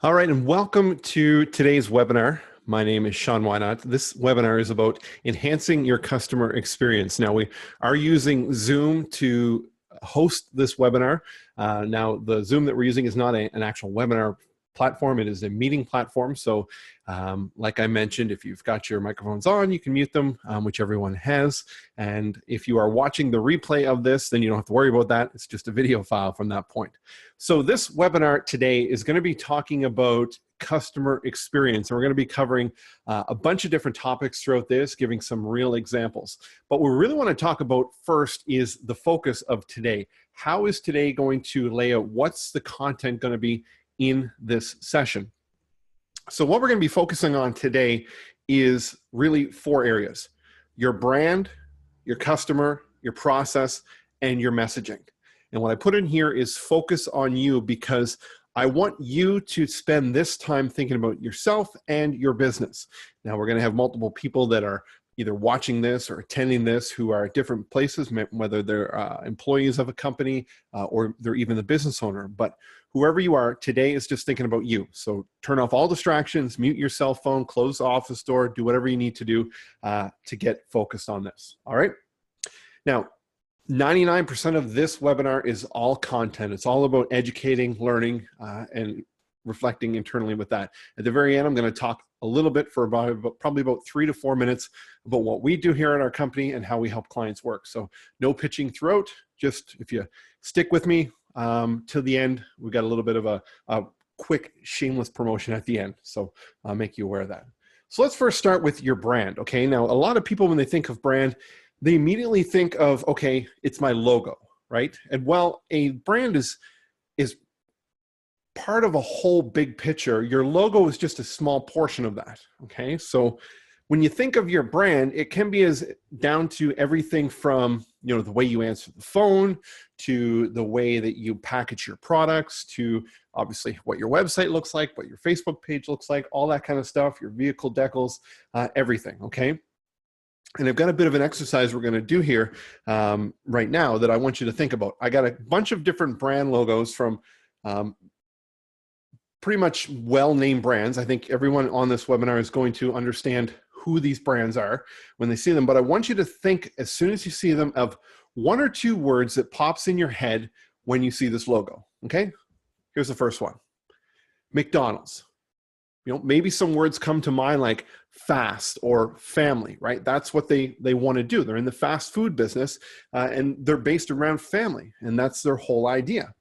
All right, and welcome to today's webinar. My name is Sean Wynot. This webinar is about enhancing your customer experience. Now, we are using Zoom to host this webinar. Now, the Zoom that we're using is not an actual webinar platform. It is a meeting platform. So like I mentioned, if you've got your microphones on, you can mute them, which everyone has. And if you are watching the replay of this, then you don't have to worry about that. It's just a video file from that point. So this webinar today is going to be talking about customer experience. And we're going to be covering a bunch of different topics throughout this, giving some real examples. But what we really want to talk about first is the focus of today. How is today going to lay out? What's the content going to be in this session? So what we're going to be focusing on today is really four areas: your brand, your customer, your process, and your messaging. And what I put in here is focus on you, because I want you to spend this time thinking about yourself and your business. Now, we're going to have multiple people that are either watching this or attending this who are at different places, whether they're employees of a company or they're even the business owner. But whoever you are, today is just thinking about you. So turn off all distractions, mute your cell phone, close the office door, do whatever you need to do to get focused on this. All right. Now, 99% of this webinar is all content. It's all about educating, learning, and reflecting internally with that. At the very end, I'm going to talk a little bit for probably about 3 to 4 minutes about what we do here at our company and how we help clients work. So no pitching throughout. Just if you stick with me till the end, we've got a little bit of a quick shameless promotion at the end. So I'll make you aware of that. So let's first start with your brand. Okay. Now, a lot of people, when they think of brand, they immediately think of, okay, it's my logo, right? And well, a brand is part of a whole big picture. Your logo is just a small portion of that, okay? So when you think of your brand, it can be as down to everything from, the way you answer the phone, to the way that you package your products, to obviously what your website looks like, what your Facebook page looks like, all that kind of stuff, your vehicle decals, everything, okay? And I've got a bit of an exercise we're going to do here right now that I want you to think about. I got a bunch of different brand logos from pretty much well-named brands. I think everyone on this webinar is going to understand who these brands are when they see them. But I want you to think, as soon as you see them, of 1 or 2 words that pops in your head when you see this logo. Okay? Here's the first one. McDonald's. Maybe some words come to mind like fast or family, right? That's what they want to do. They're in the fast food business and they're based around family. And that's their whole idea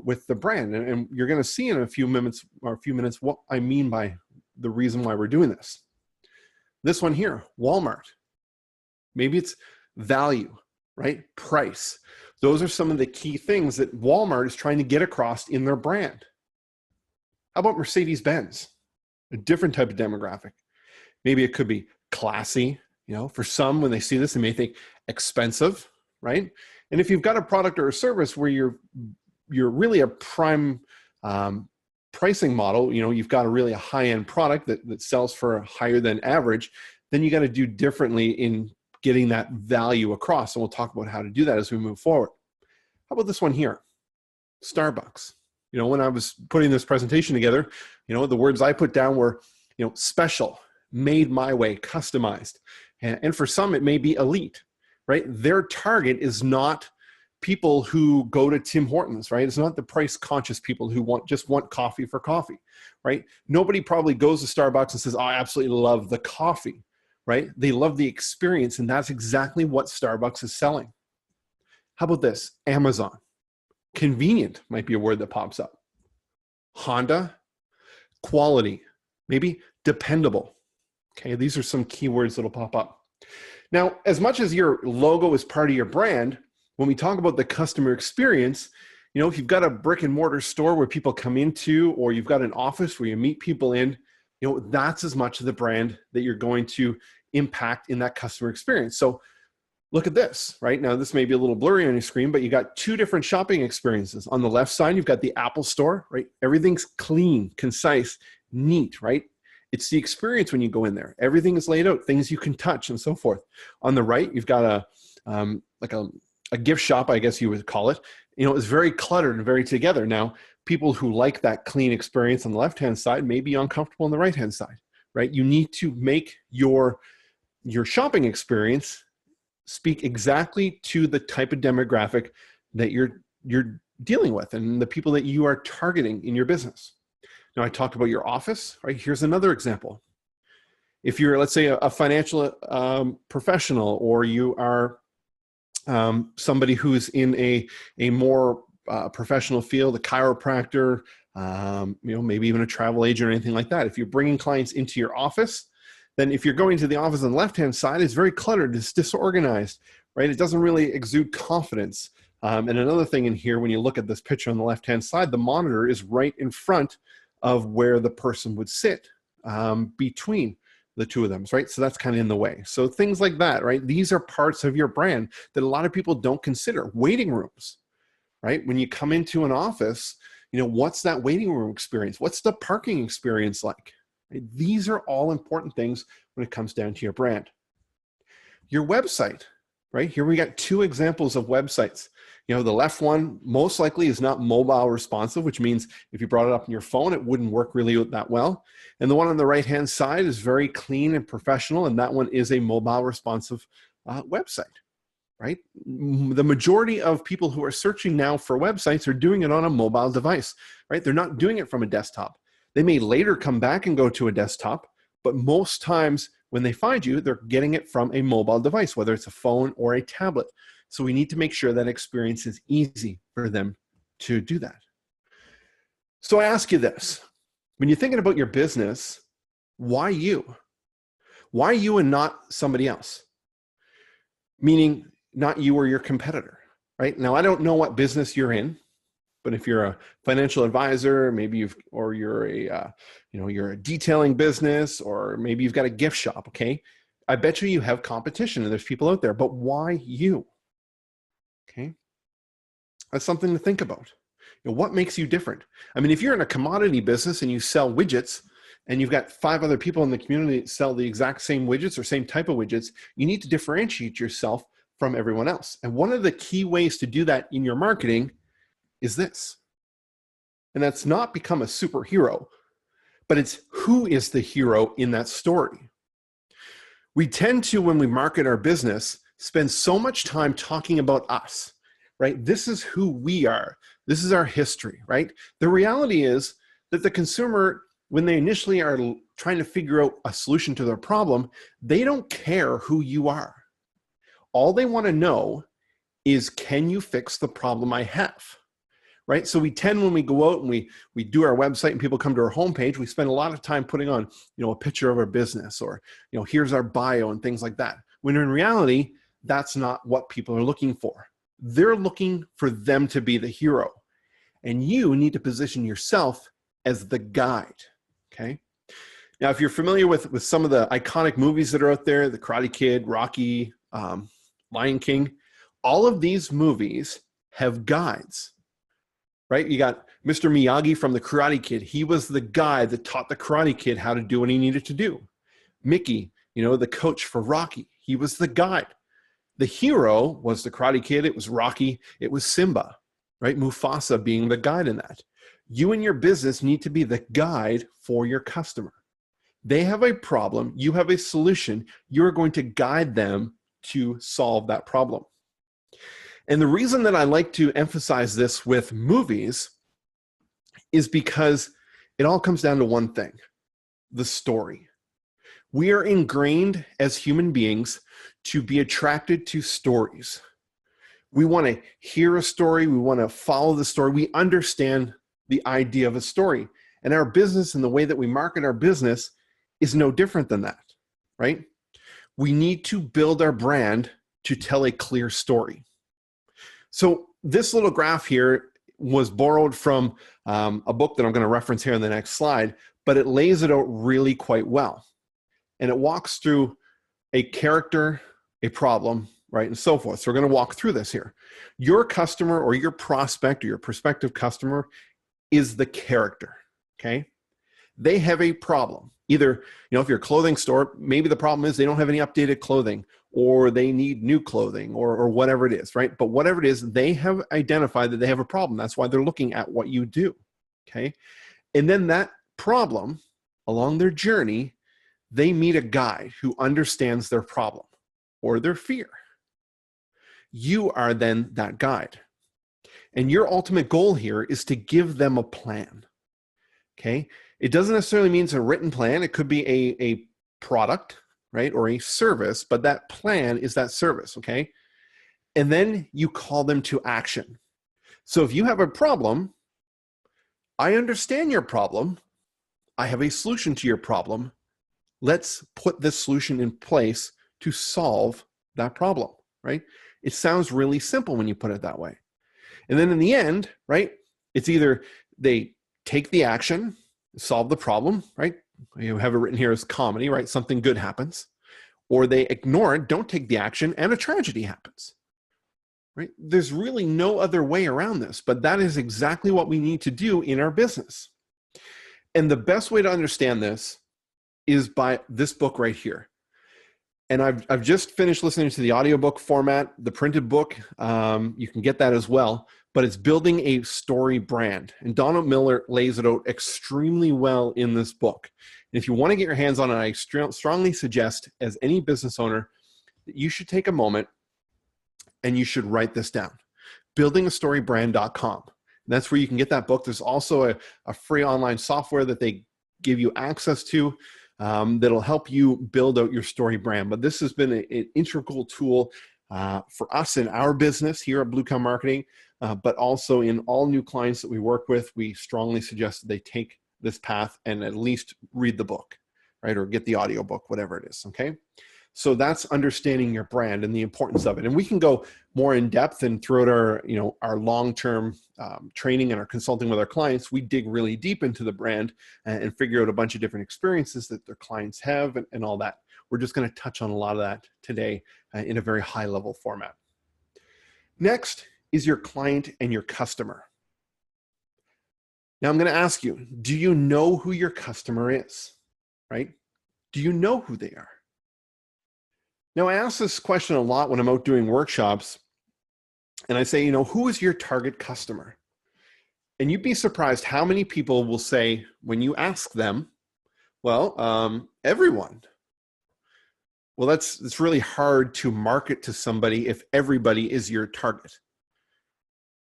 with the brand. And you're going to see in a few minutes what I mean by the reason why we're doing this. This one here, Walmart. Maybe it's value, right? Price. Those are some of the key things that Walmart is trying to get across in their brand. How about Mercedes-Benz? A different type of demographic. Maybe it could be classy. For some, when they see this, they may think expensive, right? And if you've got a product or a service where you're really a prime pricing model, you've got a high-end product that sells for higher than average, then you got to do differently in getting that value across. And we'll talk about how to do that as we move forward. How about this one here? Starbucks. When I was putting this presentation together, the words I put down were, special, made my way, customized. And for some, it may be elite, right? Their target is not people who go to Tim Hortons, right? It's not the price conscious people who just want coffee for coffee, right? Nobody probably goes to Starbucks and says, oh, I absolutely love the coffee, right? They love the experience, and that's exactly what Starbucks is selling. How about this? Amazon. Convenient might be a word that pops up. Honda. Quality. Maybe dependable. Okay, these are some keywords that'll pop up. Now, as much as your logo is part of your brand, when we talk about the customer experience, if you've got a brick and mortar store where people come into, or you've got an office where you meet people in, that's as much of the brand that you're going to impact in that customer experience. So look at this, right? Now, this may be a little blurry on your screen, but you got 2 different shopping experiences. On the left side, you've got the Apple store, right? Everything's clean, concise, neat, right? It's the experience when you go in there. Everything is laid out, things you can touch and so forth. On the right, you've got a gift shop, I guess you would call it. It's very cluttered and very together. Now, people who like that clean experience on the left-hand side may be uncomfortable on the right-hand side, right? You need to make your shopping experience speak exactly to the type of demographic that you're dealing with and the people that you are targeting in your business. Now, I talked about your office, right? Here's another example. If you're, let's say, a financial professional, or you are somebody who's in a more professional field, a chiropractor, maybe even a travel agent or anything like that. If you're bringing clients into your office, then if you're going to the office on the left-hand side, it's very cluttered, it's disorganized, right? It doesn't really exude confidence. And another thing in here, when you look at this picture on the left-hand side, the monitor is right in front of where the person would sit, between the two of them, right? So that's kind of in the way. So things like that, right? These are parts of your brand that a lot of people don't consider. Waiting rooms, right? When you come into an office, what's that waiting room experience? What's the parking experience like? Right? These are all important things when it comes down to your brand. Your website, right? Here we got two examples of websites. The left one most likely is not mobile responsive, which means if you brought it up on your phone, it wouldn't work really that well. And the one on the right-hand side is very clean and professional, and that one is a mobile responsive website, right? The majority of people who are searching now for websites are doing it on a mobile device, right? They're not doing it from a desktop. They may later come back and go to a desktop, but most times when they find you, they're getting it from a mobile device, whether it's a phone or a tablet. So we need to make sure that experience is easy for them to do that. So I ask you this, when you're thinking about your business, why you? Why you and not somebody else? Meaning not you or your competitor, right? Now, I don't know what business you're in, but if you're a financial advisor, maybe you're a detailing business, or maybe you've got a gift shop, okay? I bet you have competition and there's people out there, but why you? Okay, that's something to think about. What makes you different? I mean, if you're in a commodity business and you sell widgets and you've got 5 other people in the community that sell the exact same widgets or same type of widgets, you need to differentiate yourself from everyone else. And one of the key ways to do that in your marketing is this. And that's not become a superhero, but it's who is the hero in that story. We tend to, when we market our business, spend so much time talking about us, right? This is who we are. This is our history, right? The reality is that the consumer, when they initially are trying to figure out a solution to their problem, they don't care who you are. All they want to know is, can you fix the problem I have? Right? So we tend, when we go out and we do our website and people come to our homepage, we spend a lot of time putting on, a picture of our business, or, here's our bio and things like that. When in reality, that's not what people are looking for. They're looking for them to be the hero. And you need to position yourself as the guide, okay? Now, if you're familiar with some of the iconic movies that are out there, The Karate Kid, Rocky, Lion King, all of these movies have guides, right? You got Mr. Miyagi from The Karate Kid. He was the guide that taught the Karate Kid how to do what he needed to do. Mickey, the coach for Rocky, he was the guide. The hero was the Karate Kid, it was Rocky, it was Simba, right? Mufasa being the guide in that. You and your business need to be the guide for your customer. They have a problem, you have a solution, you're going to guide them to solve that problem. And the reason that I like to emphasize this with movies is because it all comes down to one thing, the story. We are ingrained as human beings to be attracted to stories. We want to hear a story. We want to follow the story. We understand the idea of a story. And our business and the way that we market our business is no different than that, right? We need to build our brand to tell a clear story. So this little graph here was borrowed from a book that I'm going to reference here in the next slide, but it lays it out really quite well. And it walks through a character, a problem, right, and so forth. So we're going to walk through this here. Your customer or your prospect or your prospective customer is the character, okay? They have a problem. Either, if you're a clothing store, maybe the problem is they don't have any updated clothing, or they need new clothing, or whatever it is, right? But whatever it is, they have identified that they have a problem. That's why they're looking at what you do. okay? And then that problem, along their journey, they meet a guide who understands their problem or their fear. You are then that guide. And your ultimate goal here is to give them a plan, okay? It doesn't necessarily mean it's a written plan. It could be a product, right, or a service, but that plan is that service, okay? And then you call them to action. So if you have a problem, I understand your problem. I have a solution to your problem. Let's put this solution in place to solve that problem, right? It sounds really simple when you put it that way. And then in the end, right, it's either they take the action, solve the problem, right? You have it written here as comedy, right? Something good happens. Or they ignore it, don't take the action, and a tragedy happens, right? There's really no other way around this, but that is exactly what we need to do in our business. And the best way to understand this is by this book right here. And I've just finished listening to the audiobook format, the printed book. You can get that as well, but it's Building a Story Brand. And Donald Miller lays it out extremely well in this book. And if you want to get your hands on it, I strongly suggest, as any business owner, that you should take a moment and you should write this down. buildingastorybrand.com. That's where you can get that book. There's also a free online software that they give you access to that'll help you build out your story brand. But this has been an integral tool for us in our business here at Blue Cow Marketing, but also in all new clients that we work with. We strongly suggest that they take this path and at least read the book, right? Or get the audiobook, whatever it is, okay? So that's understanding your brand and the importance of it. And we can go more in depth, and throughout our, our long-term training and our consulting with our clients, we dig really deep into the brand and figure out a bunch of different experiences that their clients have and all that. We're just going to touch on a lot of that today in a very high-level format. Next is your client and your customer. Now I'm going to ask you, do you know who your customer is, right? Do you know who they are? Now, I ask this question a lot when I'm out doing workshops, and I say, who is your target customer? And you'd be surprised how many people will say, when you ask them, well, everyone. Well, it's really hard to market to somebody if everybody is your target.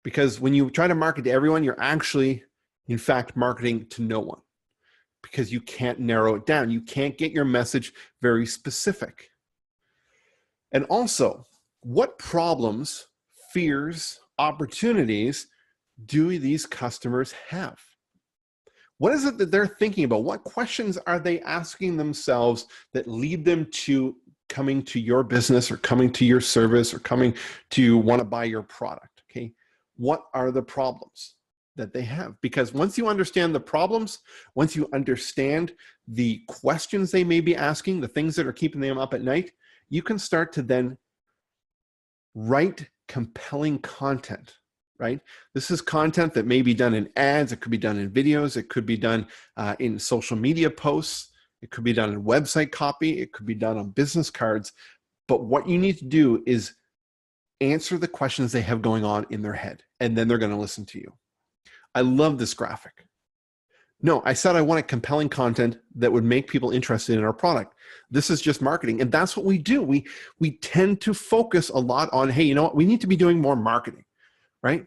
Because when you try to market to everyone, you're actually, in fact, marketing to no one, because you can't narrow it down. You can't get your message very specific. And also, what problems, fears, opportunities do these customers have? What is it that they're thinking about? What questions are they asking themselves that lead them to coming to your business or coming to your service or coming to want to buy your product? Okay, what are the problems that they have? Because once you understand the problems, once you understand the questions they may be asking, the things that are keeping them up at night, you can start to then write compelling content, right? This is content that may be done in ads. It could be done in videos. It could be done in social media posts. It could be done in website copy. It could be done on business cards. But what you need to do is answer the questions they have going on in their head, and then they're going to listen to you. I love this graphic. No, I said I wanted compelling content that would make people interested in our product. This is just marketing, and that's what we do. We tend to focus a lot on, hey, you know what? We need to be doing more marketing, right?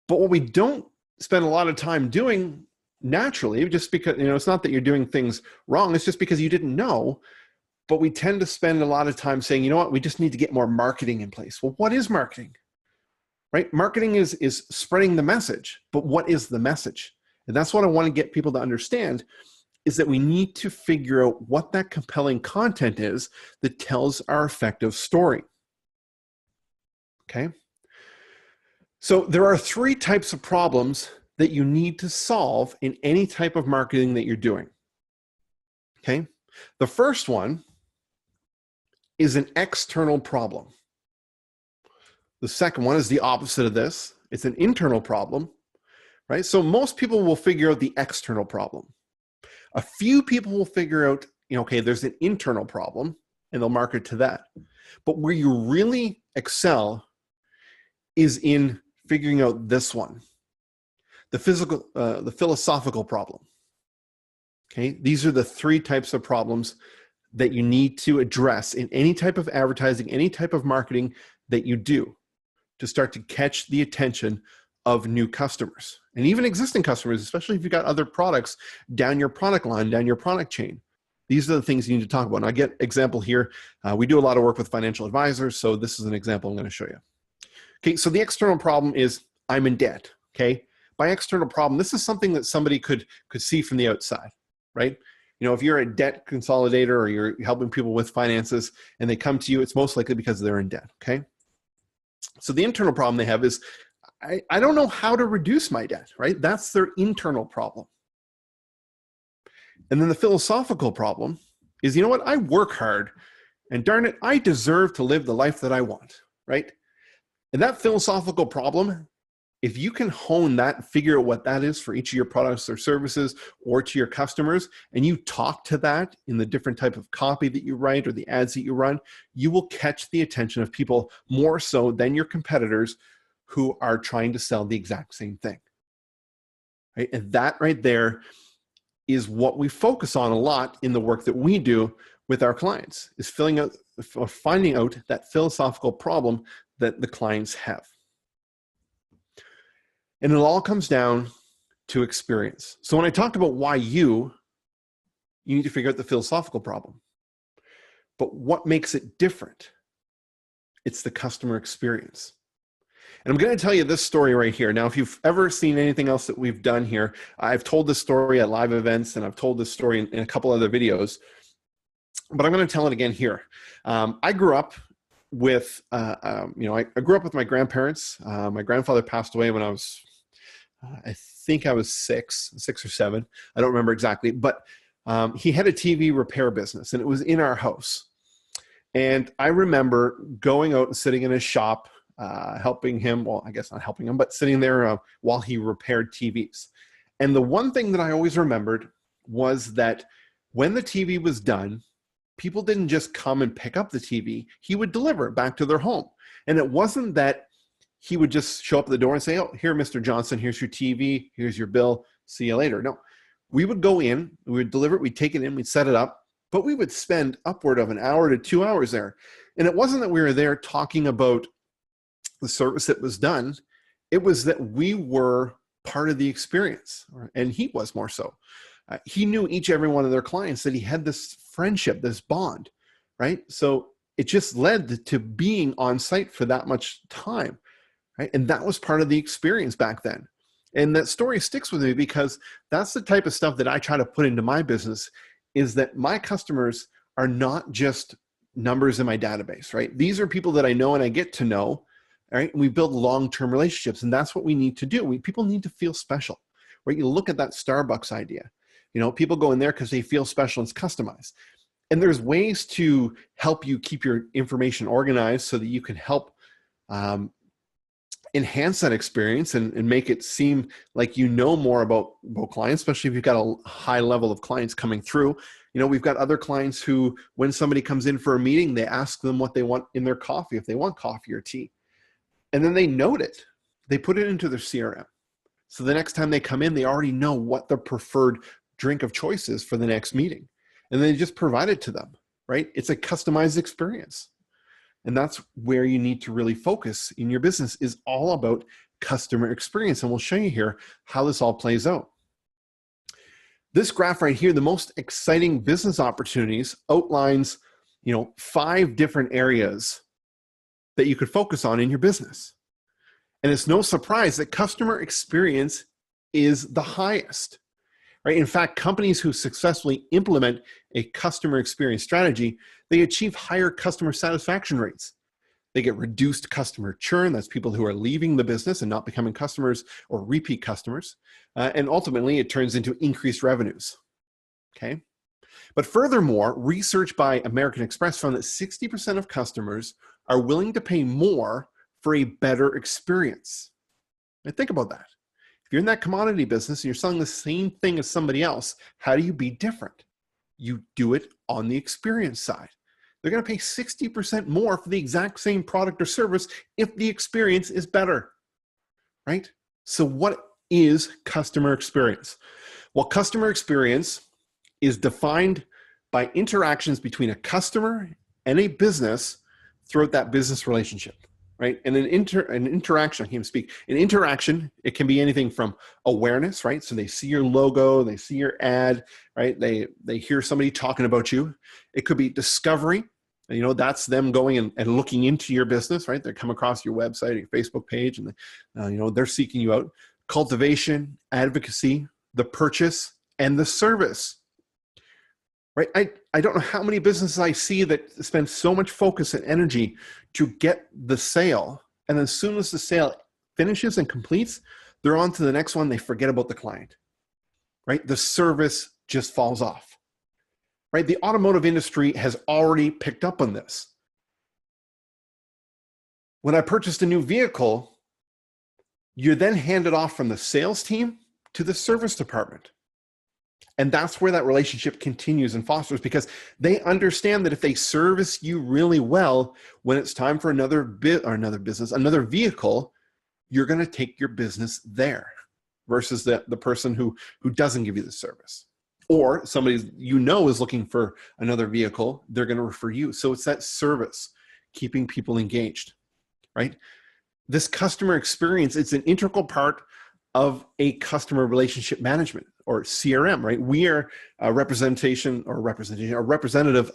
But what we don't spend a lot of time doing naturally, just because, it's not that you're doing things wrong, it's just because you didn't know, but we tend to spend a lot of time saying, you know what? We just need to get more marketing in place. Well, what is marketing, right? Marketing is spreading the message, but what is the message? And that's what I want to get people to understand, is that we need to figure out what that compelling content is that tells our effective story. Okay? So there are 3 types of problems that you need to solve in any type of marketing that you're doing. Okay? The first one is an external problem. The second one is the opposite of this. It's an internal problem. Right? So most people will figure out the external problem. A few people will figure out, okay, there's an internal problem, and they'll market to that. But where you really excel is in figuring out this one. the philosophical problem. Okay, these are the three types of problems that you need to address in any type of advertising, any type of marketing that you do to start to catch the attention of new customers and even existing customers, especially if you've got other products down your product line, down your product chain. These are the things you need to talk about. And I get example here. We do a lot of work with financial advisors, so this is an example I'm going to show you. Okay, so the external problem is I'm in debt. Okay, by external problem, this is something that somebody could see from the outside, right? You know, if you're a debt consolidator or you're helping people with finances and they come to you, it's most likely because they're in debt. Okay, so the internal problem they have is I don't know how to reduce my debt, right? That's their internal problem. And then the philosophical problem is, you know what? I work hard and darn it, I deserve to live the life that I want, right? And that philosophical problem, if you can hone that and figure out what that is for each of your products or services or to your customers, and you talk to that in the different type of copy that you write or the ads that you run, you will catch the attention of people more so than your competitors who are trying to sell the exact same thing, right? And that right there is what we focus on a lot in the work that we do with our clients, is finding out that philosophical problem that the clients have. And it all comes down to experience. So when I talked about why you need to figure out the philosophical problem. But what makes it different? It's the customer experience. And I'm going to tell you this story right here. Now, if you've ever seen anything else that we've done here, I've told this story at live events, and I've told this story in a couple other videos, but I'm going to tell it again here. I grew up with, I grew up with my grandparents. My grandfather passed away when I was, I think I was six or seven. I don't remember exactly, but he had a TV repair business, and it was in our house. And I remember going out and sitting in his shop, helping him, well, I guess not helping him, but sitting there while he repaired TVs. And the one thing that I always remembered was that when the TV was done, people didn't just come and pick up the TV. He would deliver it back to their home. And it wasn't that he would just show up at the door and say, oh, here, Mr. Johnson, here's your TV, here's your bill, see you later. No, we would go in, we would deliver it, we'd take it in, we'd set it up, but we would spend upward of an hour to 2 hours there. And it wasn't that we were there talking about the service that was done. It was that we were part of the experience, and he was more so. He knew each and every one of their clients, that he had this friendship, this bond, right? So it just led to being on site for that much time, right? And that was part of the experience back then. And that story sticks with me because that's the type of stuff that I try to put into my business, is that my customers are not just numbers in my database, right? These are people that I know and I get to know. All right, and we build long-term relationships, and that's what we need to do. People need to feel special, right? You look at that Starbucks idea. You know, people go in there because they feel special and it's customized. And there's ways to help you keep your information organized so that you can help enhance that experience and make it seem like you know more about clients, especially if you've got a high level of clients coming through. You know, we've got other clients who, when somebody comes in for a meeting, they ask them what they want in their coffee, if they want coffee or tea. And then they note it. They put it into their CRM. So the next time they come in, they already know what their preferred drink of choice is for the next meeting. And then they just provide it to them, right? It's a customized experience. And that's where you need to really focus in your business, is all about customer experience. And we'll show you here how this all plays out. This graph right here, the most exciting business opportunities, outlines, 5 different areas that you could focus on in your business. And it's no surprise that customer experience is the highest, right? In fact, companies who successfully implement a customer experience strategy, they achieve higher customer satisfaction rates. They get reduced customer churn. That's people who are leaving the business and not becoming customers or repeat customers. And ultimately, it turns into increased revenues, okay? But furthermore, research by American Express found that 60% of customers are willing to pay more for a better experience. And think about that. If you're in that commodity business and you're selling the same thing as somebody else, how do you be different? You do it on the experience side. They're going to pay 60% more for the exact same product or service if the experience is better, right? So what is customer experience? Well, customer experience is defined by interactions between a customer and a business throughout that business relationship, right? And an interaction, I can't speak. An interaction, it can be anything from awareness, right? So they see your logo, they see your ad, right? They hear somebody talking about you. It could be discovery. You know, that's them going and looking into your business, right? They come across your website, your Facebook page, and you know, they're seeking you out. Cultivation, advocacy, the purchase, and the service, right? I don't know how many businesses I see that spend so much focus and energy to get the sale. And then as soon as the sale finishes and completes, they're on to the next one. They forget about the client, right? The service just falls off, right? The automotive industry has already picked up on this. When I purchased a new vehicle, you're then handed off from the sales team to the service department. And that's where that relationship continues and fosters, because they understand that if they service you really well, when it's time for another vehicle, you're going to take your business there versus the person who doesn't give you the service. Or somebody you know is looking for another vehicle, they're going to refer you. So it's that service, keeping people engaged, right? This customer experience, it's an integral part of a customer relationship management, or CRM, right? We are a representative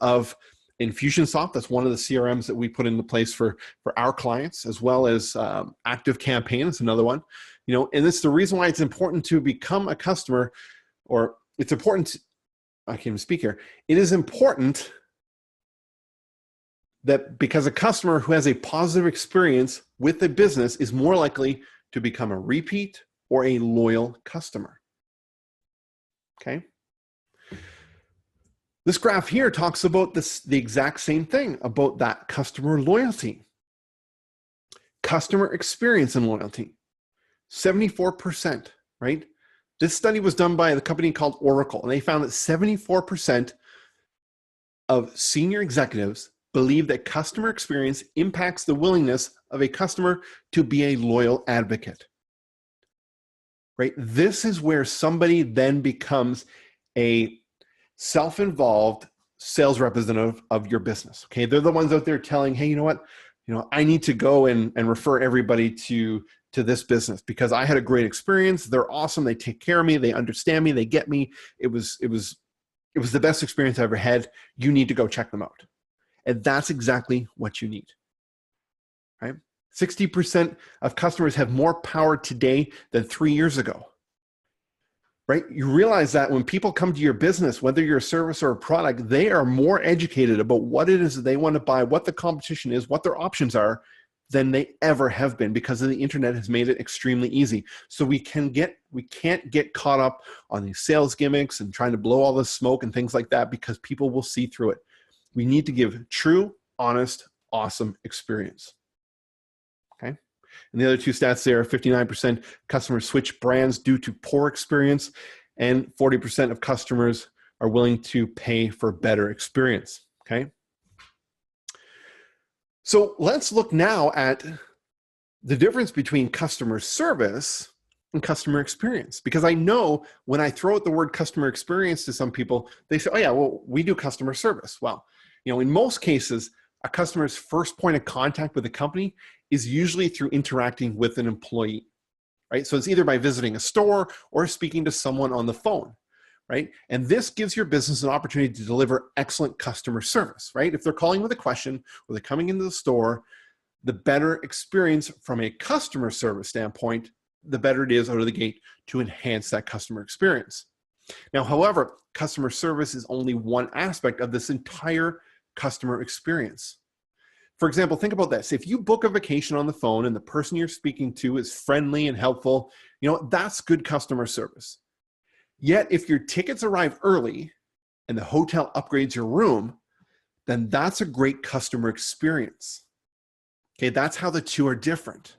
of Infusionsoft. That's one of the CRMs that we put into place for our clients, as well as Active Campaign is another one. You know, and it's the reason why it's important to become a customer, or it's important, I can't even speak here. It is important that because a customer who has a positive experience with a business is more likely to become a repeat or a loyal customer. Okay. This graph here talks about the exact same thing about that customer loyalty. Customer experience and loyalty, 74%, right? This study was done by a company called Oracle, and they found that 74% of senior executives believe that customer experience impacts the willingness of a customer to be a loyal advocate. Right? This is where somebody then becomes a self-involved sales representative of your business. Okay, they're the ones out there telling, hey, you know what? You know, I need to go and refer everybody to this business because I had a great experience. They're awesome. They take care of me. They understand me. They get me. It was the best experience I ever had. You need to go check them out. And that's exactly what you need. Right? 60% of customers have more power today than 3 years ago, right? You realize that when people come to your business, whether you're a service or a product, they are more educated about what it is that they want to buy, what the competition is, what their options are than they ever have been, because of the internet has made it extremely easy. So we can't get caught up on these sales gimmicks and trying to blow all the smoke and things like that, because people will see through it. We need to give true, honest, awesome experience. Okay. And the other two stats there are 59% customers switch brands due to poor experience, and 40% of customers are willing to pay for better experience. Okay. So let's look now at the difference between customer service and customer experience, because I know when I throw out the word customer experience to some people, they say, oh yeah, well, we do customer service. Well, you know, in most cases, a customer's first point of contact with a company is usually through interacting with an employee, right? So it's either by visiting a store or speaking to someone on the phone, right? And this gives your business an opportunity to deliver excellent customer service, right? If they're calling with a question or they're coming into the store, the better experience from a customer service standpoint, the better it is out of the gate to enhance that customer experience. Now, however, customer service is only one aspect of this entire customer experience. For example, think about this. If you book a vacation on the phone and the person you're speaking to is friendly and helpful, you know, that's good customer service. Yet if your tickets arrive early and the hotel upgrades your room, then that's a great customer experience. Okay, that's how the two are different.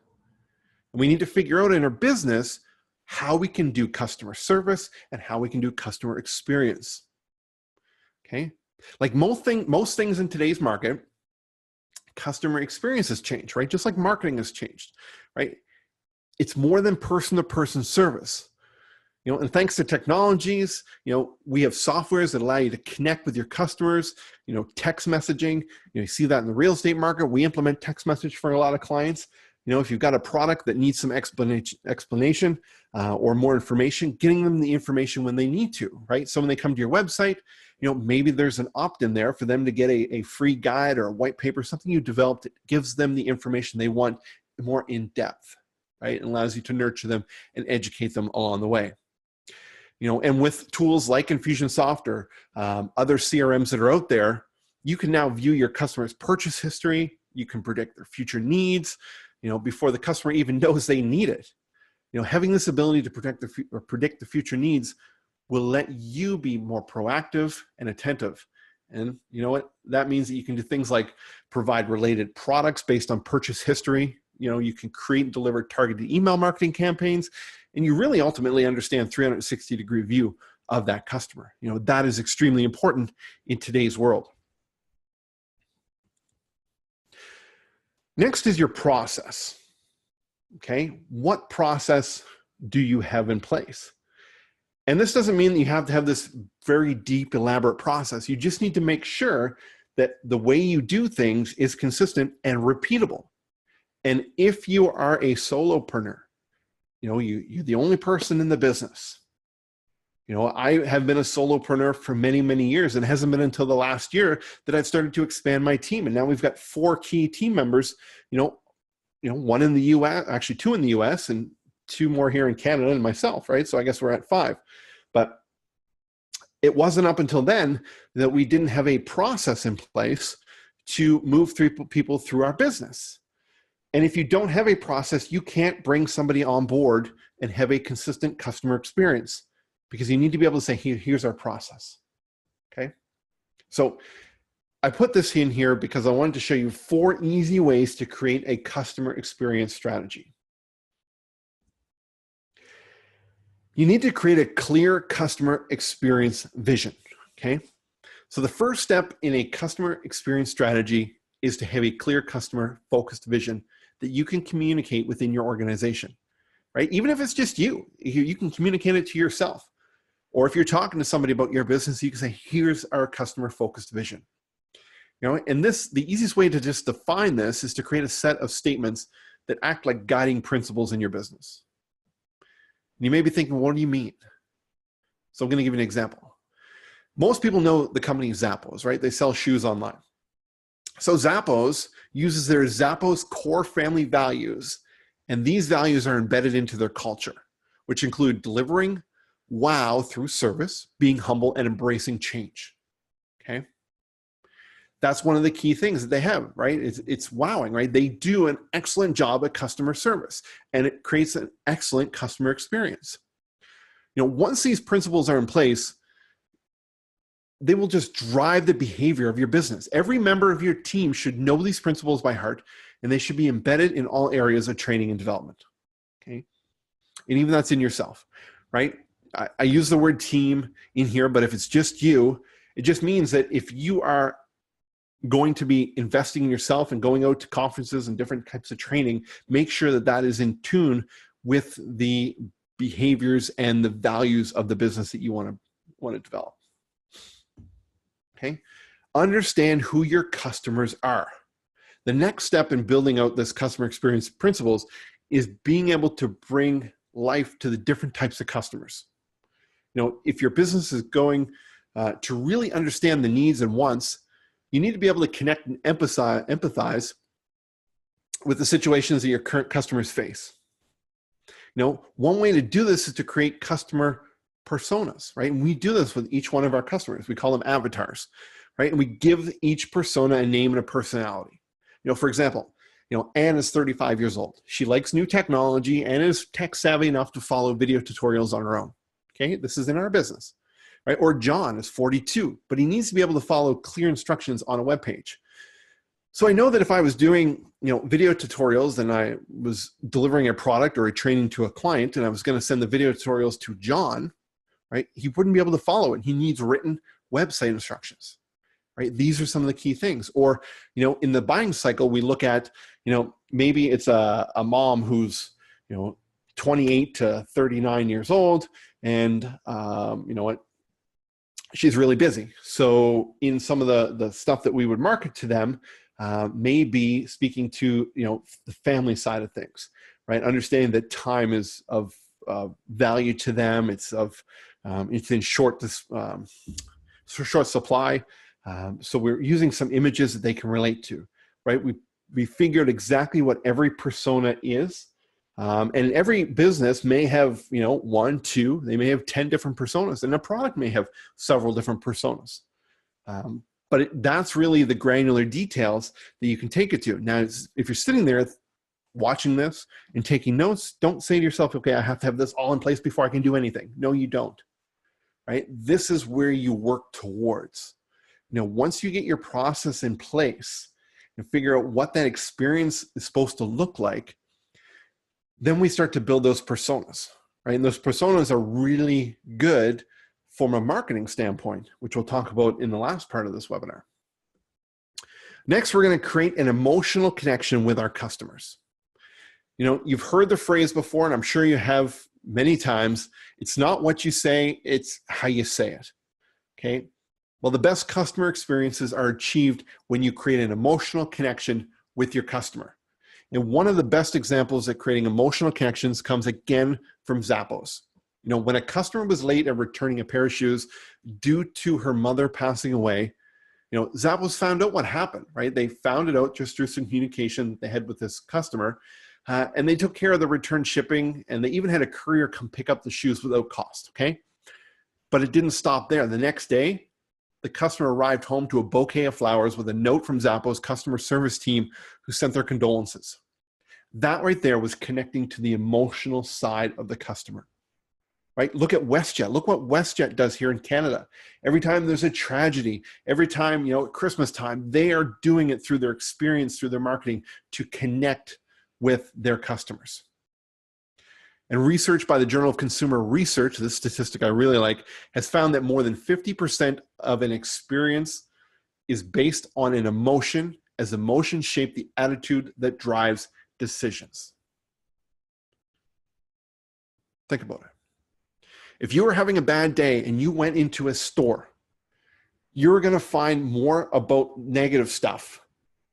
And we need to figure out in our business how we can do customer service and how we can do customer experience. Okay, like most things in today's market, customer experience has changed, right? Just like marketing has changed, right? it's more than person-to-person service. And thanks to technologies, we have softwares that allow you to connect with your customers, text messaging. You see that in the real estate market. We implement text message for a lot of clients. If you've got a product that needs some explanation or more information, getting them the information when they need to, right? So when they come to your website, maybe there's an opt-in there for them to get a free guide or a white paper, something you developed that gives them the information they want more in depth, right? It allows you to nurture them and educate them along the way. And with tools like Infusionsoft or other CRMs that are out there, you can now view your customer's purchase history. You can predict their future needs, before the customer even knows they need it. Having this ability to predict the future needs will let you be more proactive and attentive. And you know what? That means that you can do things like provide related products based on purchase history. You can create and deliver targeted email marketing campaigns, and you really ultimately understand 360-degree view of that customer. That is extremely important in today's world. Next is your process. Okay, what process do you have in place? And this doesn't mean that you have to have this very deep, elaborate process. You just need to make sure that the way you do things is consistent and repeatable. And if you are a solopreneur, you're the only person in the business. I have been a solopreneur for many, many years, and it hasn't been until the last year that I've started to expand my team. And now we've got 4 key team members, one in the US, actually 2 in the US, and 2 more here in Canada and myself, right? So I guess we're at 5. But it wasn't up until then that we didn't have a process in place to move people through our business. And if you don't have a process, you can't bring somebody on board and have a consistent customer experience, because you need to be able to say, here's our process, okay? So I put this in here because I wanted to show you 4 easy ways to create a customer experience strategy. You need to create a clear customer experience vision, okay? So the first step in a customer experience strategy is to have a clear customer-focused vision that you can communicate within your organization, right? Even if it's just you can communicate it to yourself. Or if you're talking to somebody about your business, you can say, here's our customer-focused vision. And the easiest way to just define this is to create a set of statements that act like guiding principles in your business. And you may be thinking, what do you mean? So I'm going to give you an example. Most people know the company Zappos, right? They sell shoes online. So Zappos uses their Zappos core family values, and these values are embedded into their culture, which include delivering wow through service, being humble, and embracing change, okay? That's one of the key things that they have, right? It's wowing, right? They do an excellent job at customer service, and it creates an excellent customer experience. Once these principles are in place, they will just drive the behavior of your business. Every member of your team should know these principles by heart, and they should be embedded in all areas of training and development, okay? And even that's in yourself, right? I use the word team in here, but if it's just you, it just means that if you are going to be investing in yourself and going out to conferences and different types of training, make sure that that is in tune with the behaviors and the values of the business that you want to develop. Okay, understand who your customers are. The next step in building out this customer experience principles is being able to bring life to the different types of customers. If your business is going to really understand the needs and wants, you need to be able to connect and empathize with the situations that your current customers face. One way to do this is to create customer personas, right? And we do this with each one of our customers. We call them avatars, right? And we give each persona a name and a personality. For example, Anne is 35 years old. She likes new technology and is tech savvy enough to follow video tutorials on her own. Okay, this is in our business, right? Or John is 42, but he needs to be able to follow clear instructions on a web page. So I know that if I was doing, video tutorials and I was delivering a product or a training to a client and I was going to send the video tutorials to John, right? He wouldn't be able to follow it. He needs written website instructions, right? These are some of the key things. Or, in the buying cycle, we look at, maybe it's a mom who's, 28 to 39 years old, and you know what? She's really busy. So in some of the stuff that we would market to them, may be speaking to, you know, the family side of things, right? Understanding that time is of value to them. It's in short supply. So we're using some images that they can relate to, right? We figured exactly what every persona is. And every business may have, you know, 1, 2, they may have 10 different personas, and a product may have several different personas. But that's really the granular details that you can take it to. Now, if you're sitting there watching this and taking notes, don't say to yourself, okay, I have to have this all in place before I can do anything. No, you don't, right? This is where you work towards. You know, once you get your process in place and figure out what that experience is supposed to look like, then we start to build those personas, right? And those personas are really good from a marketing standpoint, which we'll talk about in the last part of this webinar. Next, we're going to create an emotional connection with our customers. You know, you've heard the phrase before, and I'm sure you have many times. It's not what you say, it's how you say it, okay? Well, the best customer experiences are achieved when you create an emotional connection with your customer. And one of the best examples at creating emotional connections comes again from Zappos. You know, when a customer was late at returning a pair of shoes due to her mother passing away, you know, Zappos found out what happened, right? They found it out just through some communication they had with this customer, and they took care of the return shipping, and they even had a courier come pick up the shoes without cost, okay? But it didn't stop there. The next day, the customer arrived home to a bouquet of flowers with a note from Zappos customer service team who sent their condolences. That right there was connecting to the emotional side of the customer, right? Look at WestJet. Look what WestJet does here in Canada. Every time there's a tragedy, every time, you know, at Christmas time, they are doing it through their experience, through their marketing to connect with their customers. And research by the Journal of Consumer Research, this statistic I really like, has found that more than 50% of an experience is based on an emotion, as emotions shape the attitude that drives decisions. Think about it. If you were having a bad day and you went into a store, you're going to find more about negative stuff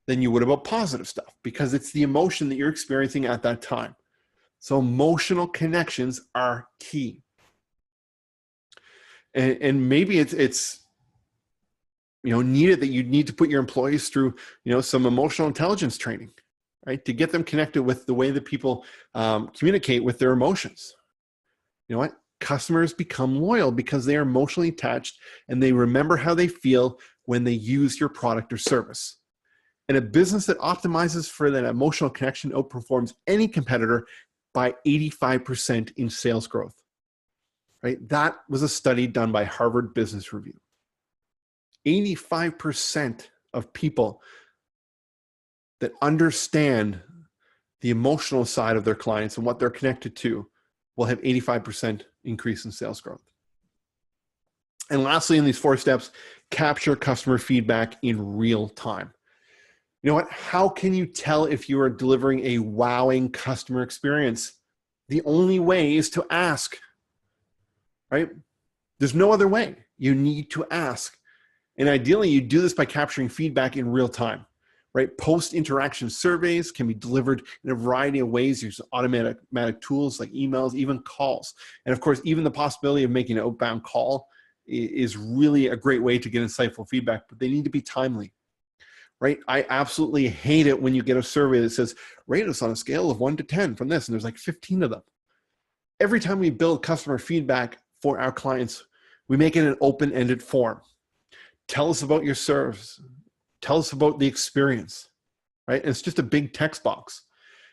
than you would about positive stuff, because it's the emotion that you're experiencing at that time. So emotional connections are key. And maybe it's you know, needed that you need to put your employees through, you know, some emotional intelligence training, right? To get them connected with the way that people communicate with their emotions. You know what? Customers become loyal because they are emotionally attached and they remember how they feel when they use your product or service. And a business that optimizes for that emotional connection outperforms any competitor by 85% in sales growth, right? That was a study done by Harvard Business Review. 85% of people that understand the emotional side of their clients and what they're connected to will have 85% increase in sales growth. And lastly, in these 4 steps, capture customer feedback in real time. You know what? How can you tell if you are delivering a wowing customer experience? The only way is to ask, right? There's no other way. You need to ask. And ideally, you do this by capturing feedback in real time, right? Post-interaction surveys can be delivered in a variety of ways using automatic tools like emails, even calls. And of course, even the possibility of making an outbound call is really a great way to get insightful feedback, but they need to be timely. Right? I absolutely hate it when you get a survey that says, rate us on a scale of 1 to 10 from this, and there's like 15 of them. Every time we build customer feedback for our clients, we make it an open-ended form. Tell us about your service. Tell us about the experience, right? And it's just a big text box.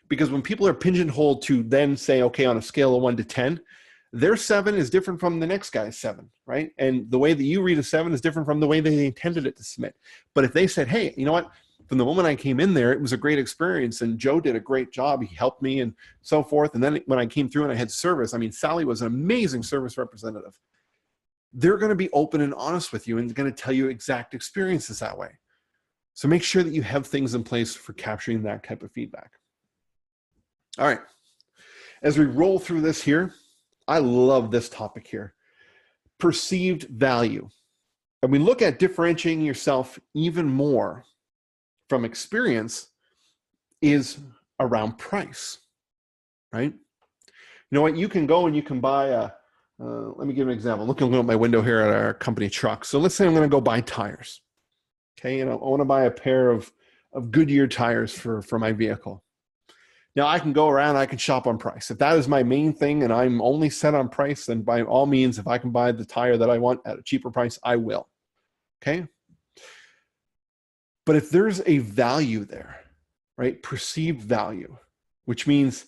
Because when people are pigeonholed to then say, okay, on a scale of 1 to 10, their 7 is different from the next guy's 7, right? And the way that you read a 7 is different from the way they intended it to submit. But if they said, hey, you know what? From the moment I came in there, it was a great experience and Joe did a great job. He helped me and so forth. And then when I came through and I had service, I mean, Sally was an amazing service representative. They're going to be open and honest with you and going to tell you exact experiences that way. So make sure that you have things in place for capturing that type of feedback. All right. As we roll through this here, I love this topic here. Perceived value. And we look at differentiating yourself even more from experience is around price, right? You know what? You can go and you can buy let me give an example. Looking out my window here at our company truck. So let's say I'm going to go buy tires. Okay, I want to buy a pair of Goodyear tires for my vehicle. Now I can go around, I can shop on price. If that is my main thing and I'm only set on price, then by all means, if I can buy the tire that I want at a cheaper price, I will. Okay. But if there's a value there, right? Perceived value, which means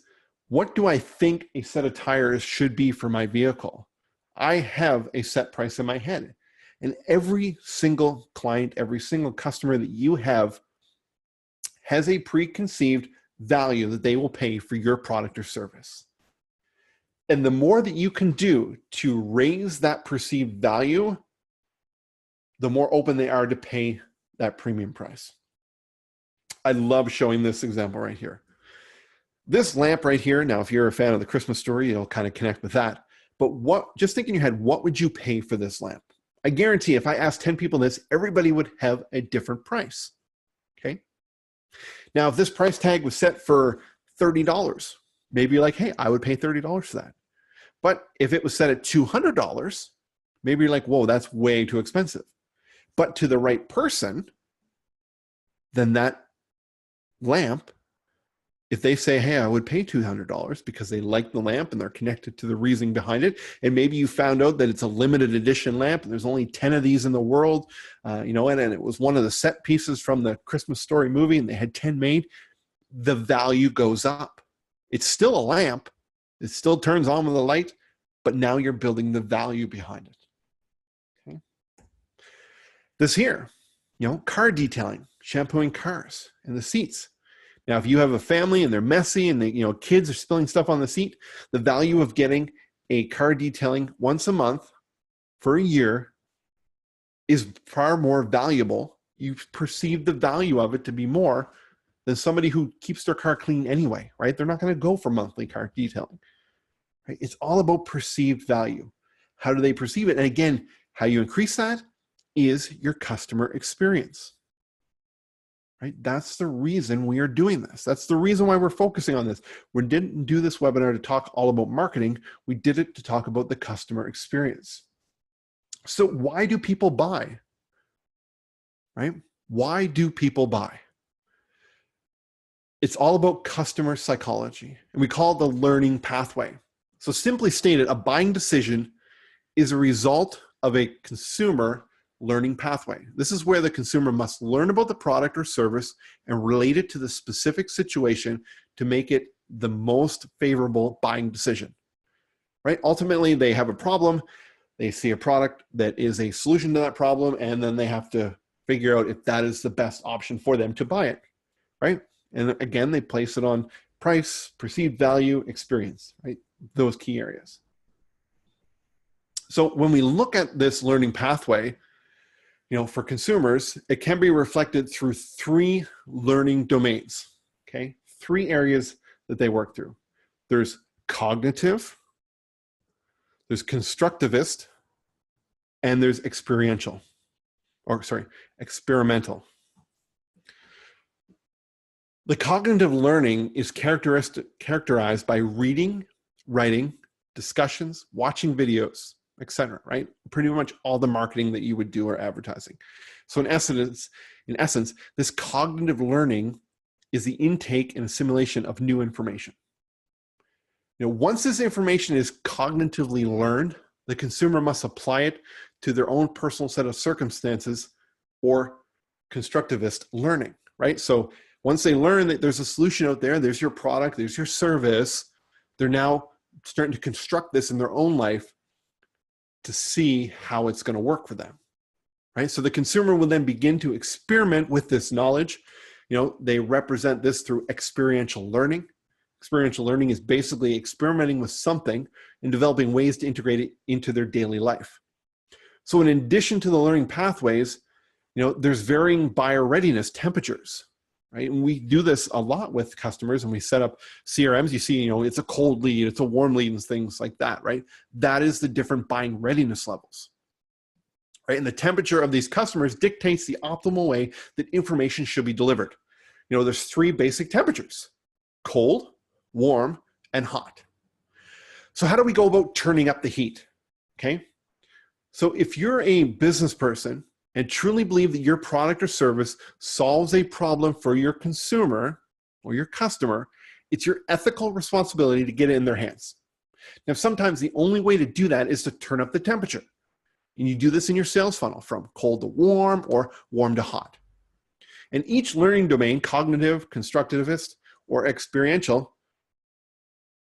what do I think a set of tires should be for my vehicle? I have a set price in my head. And every single client, every single customer that you have has a preconceived value that they will pay for your product or service. And the more that you can do to raise that perceived value, the more open they are to pay that premium price. I love showing this example right here. This lamp right here, now if you're a fan of the Christmas Story, you'll kind of connect with that. But just think in your head, what would you pay for this lamp? I guarantee if I asked 10 people this, everybody would have a different price. Okay. Now, if this price tag was set for $30, maybe you're like, hey, I would pay $30 for that. But if it was set at $200, maybe you're like, whoa, that's way too expensive. But to the right person, then that lamp, if they say, hey, I would pay $200 because they like the lamp and they're connected to the reasoning behind it, and maybe you found out that it's a limited edition lamp and there's only 10 of these in the world, and it was one of the set pieces from the Christmas Story movie and they had 10 made, the value goes up. It's still a lamp. It still turns on with a light, but now you're building the value behind it. Okay. This here, car detailing, shampooing cars and the seats. Now, if you have a family and they're messy and kids are spilling stuff on the seat, the value of getting a car detailing once a month for a year is far more valuable. You perceive the value of it to be more than somebody who keeps their car clean anyway, right? They're not going to go for monthly car detailing, right? It's all about perceived value. How do they perceive it? And again, how you increase that is your customer experience. Right? That's the reason we are doing this. That's the reason why we're focusing on this. We didn't do this webinar to talk all about marketing. We did it to talk about the customer experience. So why do people buy? Right? Why do people buy? It's all about customer psychology, and we call it the learning pathway. So simply stated, a buying decision is a result of a consumer learning pathway. This is where the consumer must learn about the product or service and relate it to the specific situation to make it the most favorable buying decision, right? Ultimately, they have a problem. They see a product that is a solution to that problem, and then they have to figure out if that is the best option for them to buy it, right? And again, they place it on price, perceived value, experience, right? Those key areas. So when we look at this learning pathway, for consumers, it can be reflected through 3 learning domains, okay? 3 areas that they work through. There's cognitive, there's constructivist, and there's experimental. The cognitive learning is characterized by reading, writing, discussions, watching videos, etc., right? Pretty much all the marketing that you would do or advertising. So in essence, this cognitive learning is the intake and assimilation of new information. Once this information is cognitively learned, the consumer must apply it to their own personal set of circumstances, or constructivist learning, right? So once they learn that there's a solution out there, there's your product, there's your service, they're now starting to construct this in their own life to see how it's going to work for them, right? So the consumer will then begin to experiment with this knowledge. They represent this through experiential learning. Experiential learning is basically experimenting with something and developing ways to integrate it into their daily life. So in addition to the learning pathways, there's varying buyer readiness temperatures. right? And we do this a lot with customers, and we set up CRMs. You see, it's a cold lead, it's a warm lead, and things like that, right? That is the different buying readiness levels, right? And the temperature of these customers dictates the optimal way that information should be delivered. There's 3 basic temperatures: cold, warm, and hot. So how do we go about turning up the heat? Okay. So if you're a business person and truly believe that your product or service solves a problem for your consumer or your customer, it's your ethical responsibility to get it in their hands. Now, sometimes the only way to do that is to turn up the temperature. And you do this in your sales funnel from cold to warm or warm to hot. And each learning domain, cognitive, constructivist, or experiential,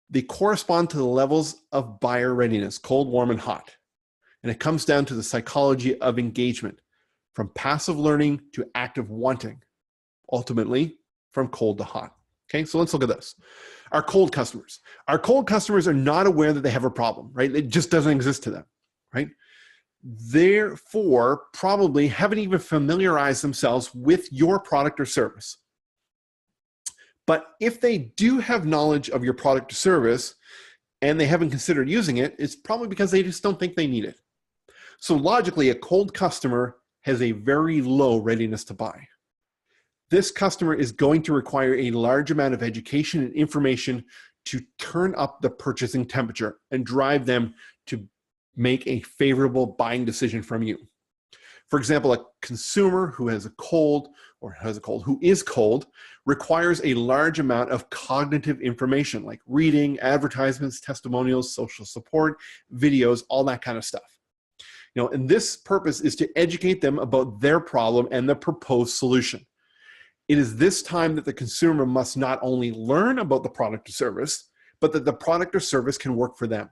they correspond to the levels of buyer readiness, cold, warm, and hot. And it comes down to the psychology of engagement, from passive learning to active wanting, ultimately from cold to hot. Okay, so let's look at this. Our cold customers. Our cold customers are not aware that they have a problem, right? It just doesn't exist to them, right? Therefore, probably haven't even familiarized themselves with your product or service. But if they do have knowledge of your product or service and they haven't considered using it, it's probably because they just don't think they need it. So logically, a cold customer has a very low readiness to buy. This customer is going to require a large amount of education and information to turn up the purchasing temperature and drive them to make a favorable buying decision from you. For example, a consumer who has a cold who is cold requires a large amount of cognitive information like reading, advertisements, testimonials, social support, videos, all that kind of stuff. And this purpose is to educate them about their problem and the proposed solution. It is this time that the consumer must not only learn about the product or service, but that the product or service can work for them.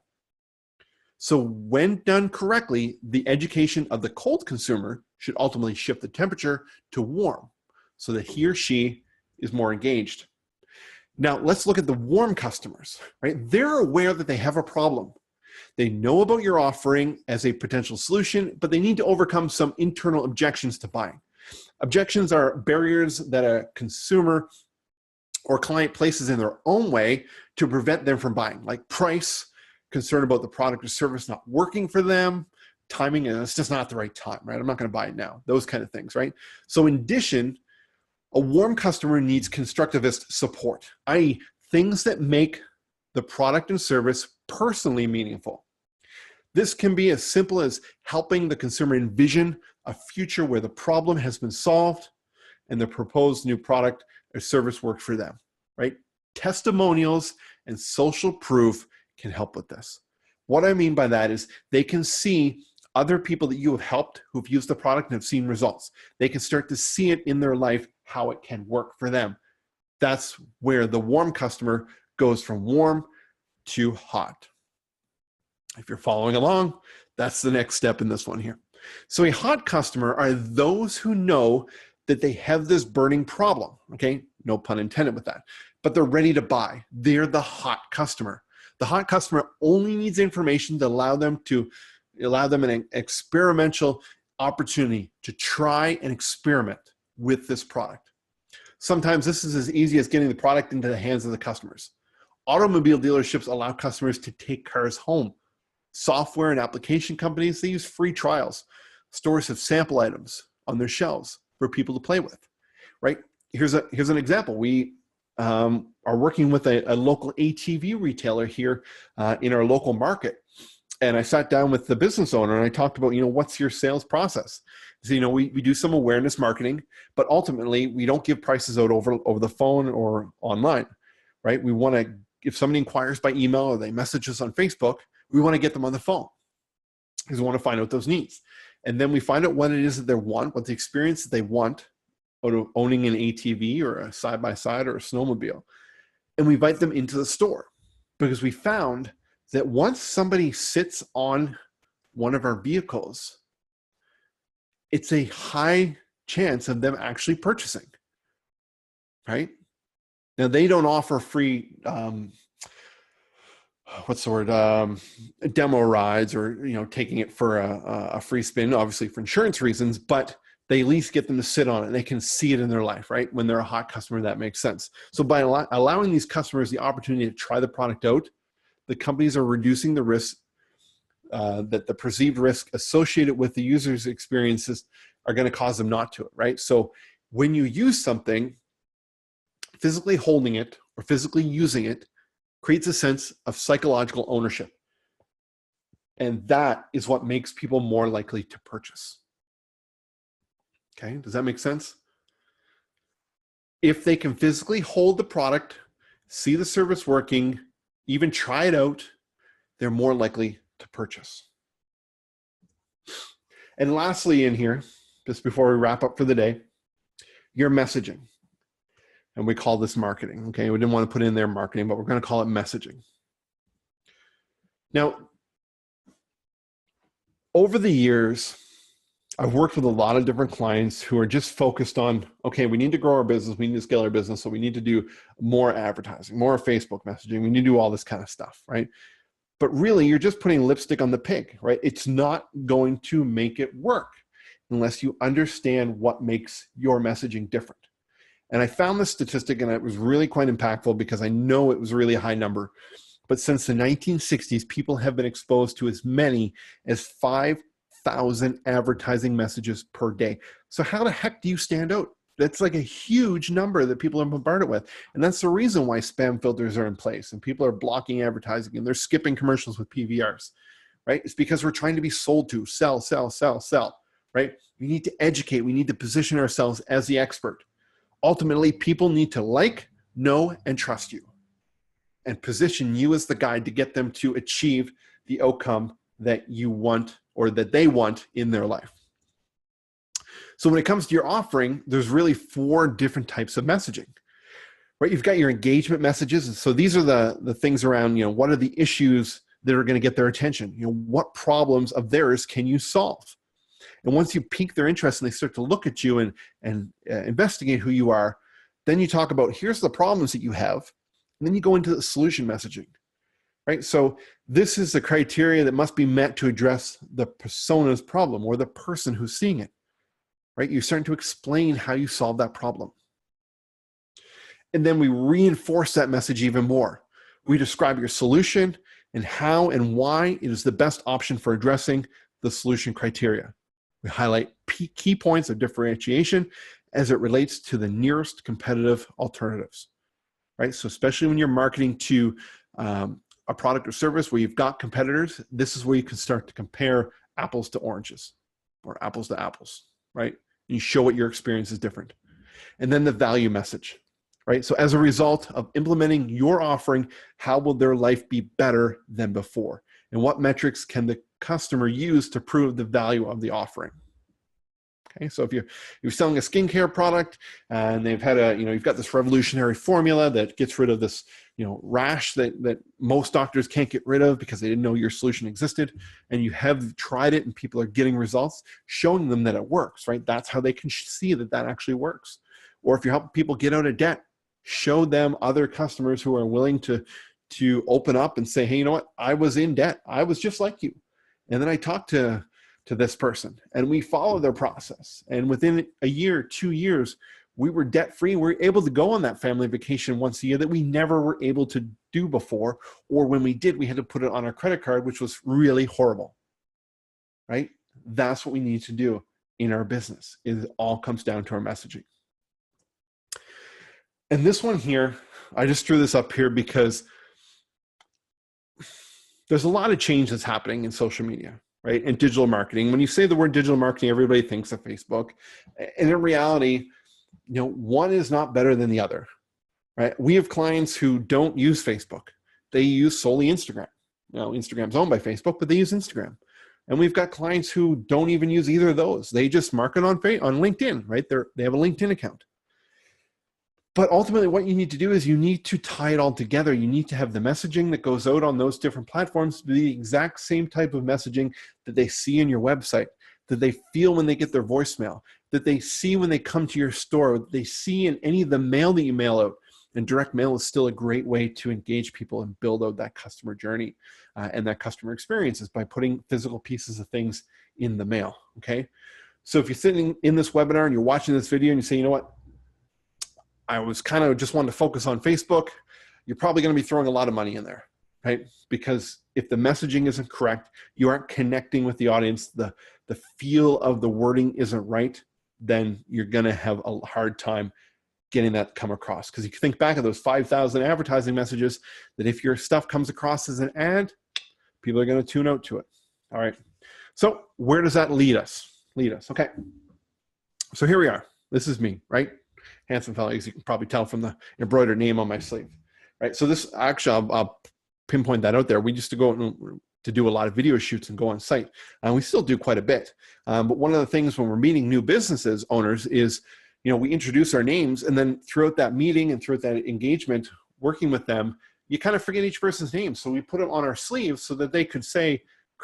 So when done correctly, the education of the cold consumer should ultimately shift the temperature to warm so that he or she is more engaged. Now, let's look at the warm customers, right? They're aware that they have a problem. They know about your offering as a potential solution, but they need to overcome some internal objections to buying. Objections are barriers that a consumer or client places in their own way to prevent them from buying, like price, concern about the product or service not working for them, timing, and it's just not the right time, right? I'm not going to buy it now. Those kind of things, right? So in addition, a warm customer needs constructivist support, i.e. things that make the product and service personally meaningful. This can be as simple as helping the consumer envision a future where the problem has been solved and the proposed new product or service worked for them, right? Testimonials and social proof can help with this. What I mean by that is they can see other people that you have helped who've used the product and have seen results. They can start to see it in their life, how it can work for them. That's where the warm customer goes from warm to hot. If you're following along, that's the next step in this one here. So a hot customer are those who know that they have this burning problem, okay? No pun intended with that, but they're ready to buy. They're the hot customer. The hot customer only needs information to allow them an experimental opportunity to try and experiment with this product. Sometimes this is as easy as getting the product into the hands of the customers. Automobile dealerships allow customers to take cars home. Software and application companies, they use free trials. Stores have sample items on their shelves for people to play with, right? Here's an example. We are working with a local ATV retailer here in our local market. And I sat down with the business owner and I talked about, what's your sales process? So, we do some awareness marketing, but ultimately we don't give prices out over the phone or online, right? We want to, if somebody inquires by email or they message us on Facebook, we want to get them on the phone because we want to find out those needs. And then we find out what it is that they want, what the experience that they want out of owning an ATV or a side-by-side or a snowmobile. And we invite them into the store because we found that once somebody sits on one of our vehicles, it's a high chance of them actually purchasing, right? Now, they don't offer free, demo rides or, taking it for a free spin, obviously for insurance reasons, but they at least get them to sit on it. They can see it in their life, right? When they're a hot customer, that makes sense. So by allowing these customers the opportunity to try the product out, the companies are reducing the risk, that the perceived risk associated with the user's experiences are going to cause them not to, right? So when you use something, physically holding it or physically using it creates a sense of psychological ownership. And that is what makes people more likely to purchase. Okay, does that make sense? If they can physically hold the product, see the service working, even try it out, they're more likely to purchase. And lastly in here, just before we wrap up for the day, your messaging. And we call this marketing, okay? We didn't want to put in there marketing, but we're going to call it messaging. Now, over the years, I've worked with a lot of different clients who are just focused on, okay, we need to grow our business, we need to scale our business, so we need to do more advertising, more Facebook messaging, we need to do all this kind of stuff, right? But really, you're just putting lipstick on the pig, right? It's not going to make it work unless you understand what makes your messaging different. And I found this statistic, and it was really quite impactful because I know it was a really high number. But since the 1960s, people have been exposed to as many as 5,000 advertising messages per day. So how the heck do you stand out? That's like a huge number that people are bombarded with. And that's the reason why spam filters are in place and people are blocking advertising and they're skipping commercials with PVRs, right? It's because we're trying to be sold to, sell, sell, sell, sell, right? We need to educate. We need to position ourselves as the expert. Ultimately, people need to like, know, and trust you and position you as the guide to get them to achieve the outcome that you want or that they want in their life. So when it comes to your offering, there's really 4 different types of messaging, right? You've got your engagement messages. And so these are the things around, what are the issues that are going to get their attention? What problems of theirs can you solve? And once you pique their interest and they start to look at you and investigate who you are, then you talk about, here's the problems that you have. And then you go into the solution messaging, right? So this is the criteria that must be met to address the persona's problem or the person who's seeing it, right? You're starting to explain how you solve that problem. And then we reinforce that message even more. We describe your solution and how and why it is the best option for addressing the solution criteria. We highlight key points of differentiation as it relates to the nearest competitive alternatives, right? So especially when you're marketing to a product or service where you've got competitors, this is where you can start to compare apples to oranges or apples to apples, right? And you show what your experience is different. And then the value message, right? So as a result of implementing your offering, how will their life be better than before? And what metrics can the customer use to prove the value of the offering? Okay, so if you're selling a skincare product and they've had you've got this revolutionary formula that gets rid of this, rash that most doctors can't get rid of because they didn't know your solution existed, and you have tried it and people are getting results, showing them that it works, right? That's how they can see that actually works. Or if you're helping people get out of debt, show them other customers who are willing to open up and say, hey, you know what? I was in debt. I was just like you. And then I talked to this person and we follow their process. And within a year, 2 years, we were debt free. We were able to go on that family vacation once a year that we never were able to do before. Or when we did, we had to put it on our credit card, which was really horrible, right? That's what we need to do in our business. It all comes down to our messaging. And this one here, I just threw this up here because there's a lot of change that's happening in social media, right? And digital marketing. When you say the word digital marketing, everybody thinks of Facebook. And in reality, one is not better than the other, right? We have clients who don't use Facebook. They use solely Instagram. Instagram's owned by Facebook, but they use Instagram. And we've got clients who don't even use either of those. They just market on LinkedIn, right? They have a LinkedIn account. But ultimately, what you need to do is you need to tie it all together. You need to have the messaging that goes out on those different platforms to be the exact same type of messaging that they see in your website, that they feel when they get their voicemail, that they see when they come to your store, that they see in any of the mail that you mail out. And direct mail is still a great way to engage people and build out that customer journey and that customer experience is by putting physical pieces of things in the mail, okay? So if you're sitting in this webinar and you're watching this video and you say, you know what, I was kind of just wanting to focus on Facebook, you're probably going to be throwing a lot of money in there, right? Because if the messaging isn't correct, you aren't connecting with the audience, the feel of the wording isn't right, then you're going to have a hard time getting that come across. Because you think back of those 5,000 advertising messages, that if your stuff comes across as an ad, people are going to tune out to it. All right. So where does that lead us? Okay. So here we are. This is me, right? Handsome fellow, as you can probably tell from the embroidered name on my sleeve, right? So this, actually, I'll pinpoint that out there. We used to go to do a lot of video shoots and go on site. And we still do quite a bit. But one of the things when we're meeting new businesses owners is, we introduce our names, and then throughout that meeting and throughout that engagement, working with them, you kind of forget each person's name. So we put them on our sleeves so that they could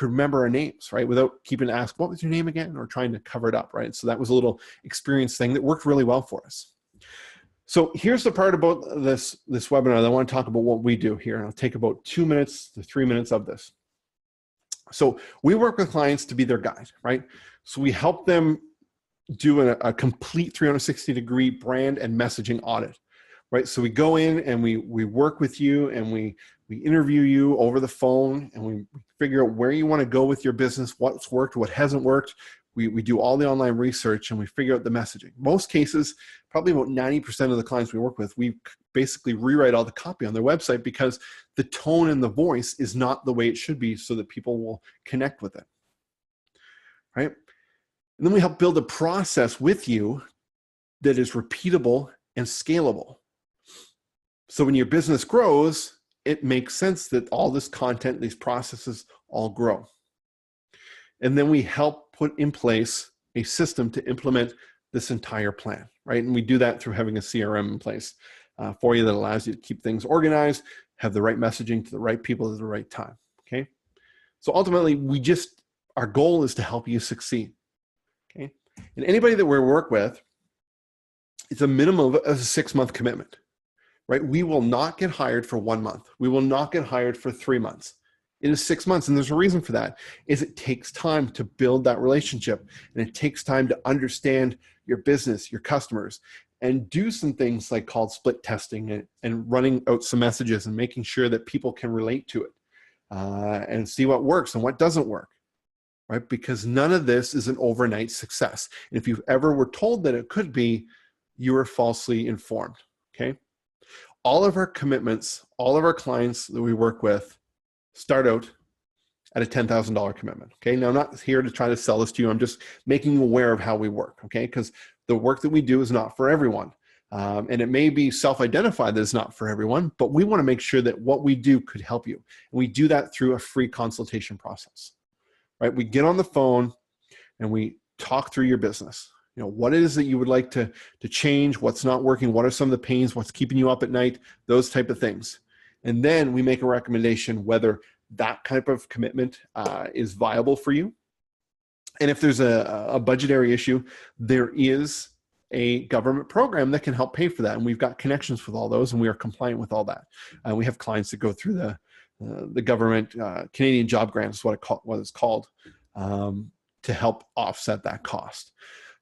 remember our names, right? Without keeping to ask, what was your name again? Or trying to cover it up, right? So that was a little experience thing that worked really well for us. So here's the part about this webinar that I want to talk about what we do here. I'll take about 2 minutes to 3 minutes of this. So we work with clients to be their guide, right? So we help them do a complete 360-degree brand and messaging audit, right? So we go in and we work with you, and we interview you over the phone, and we figure out where you want to go with your business, what's worked, what hasn't worked. We do all the online research, and we figure out the messaging. Most cases, probably about 90% of the clients we work with, we basically rewrite all the copy on their website because the tone and the voice is not the way it should be, so that people will connect with it, right? And then we help build a process with you that is repeatable and scalable. So when your business grows, it makes sense that all this content, these processes all grow. And then we help put in place a system to implement this entire plan, right? And we do that through having a CRM in place for you that allows you to keep things organized, have the right messaging to the right people at the right time, okay? So ultimately, our goal is to help you succeed, okay? And anybody that we work with, it's a minimum of a 6-month commitment, right? We will not get hired for 1 month. We will not get hired for 3 months. It is 6 months, and there's a reason for that. Is it takes time to build that relationship, and it takes time to understand your business, your customers, and do some things like called split testing and running out some messages and making sure that people can relate to it and see what works and what doesn't work, right? Because none of this is an overnight success. And if you ever were told that it could be, you were falsely informed, okay? All of our commitments, all of our clients that we work with, start out at a $10,000 commitment, okay? Now, I'm not here to try to sell this to you. I'm just making you aware of how we work, okay? Because the work that we do is not for everyone. And it may be self-identified that it's not for everyone, but we want to make sure that what we do could help you. And we do that through a free consultation process, right? We get on the phone and we talk through your business. What it is that you would like to change, what's not working, what are some of the pains, what's keeping you up at night, those type of things. And then we make a recommendation whether that type of commitment is viable for you. And if there's a budgetary issue, there is a government program that can help pay for that. And we've got connections with all those, and we are compliant with all that. We have clients that go through the government, Canadian Job Grant is what it's called, to help offset that cost.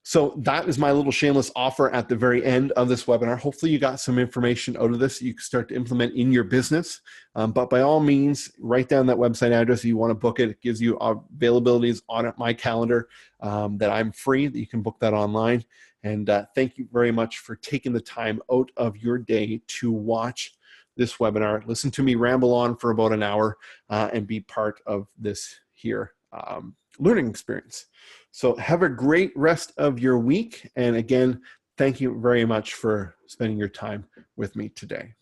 So that is my little shameless offer at the very end of this webinar. Hopefully you got some information out of this that you can start to implement in your business. But by all means, write down that website address if you want to book it. It gives you availabilities on my calendar that I'm free, that you can book that online. And thank you very much for taking the time out of your day to watch this webinar. Listen to me ramble on for about an hour and be part of this here learning experience. So have a great rest of your week. And again, thank you very much for spending your time with me today.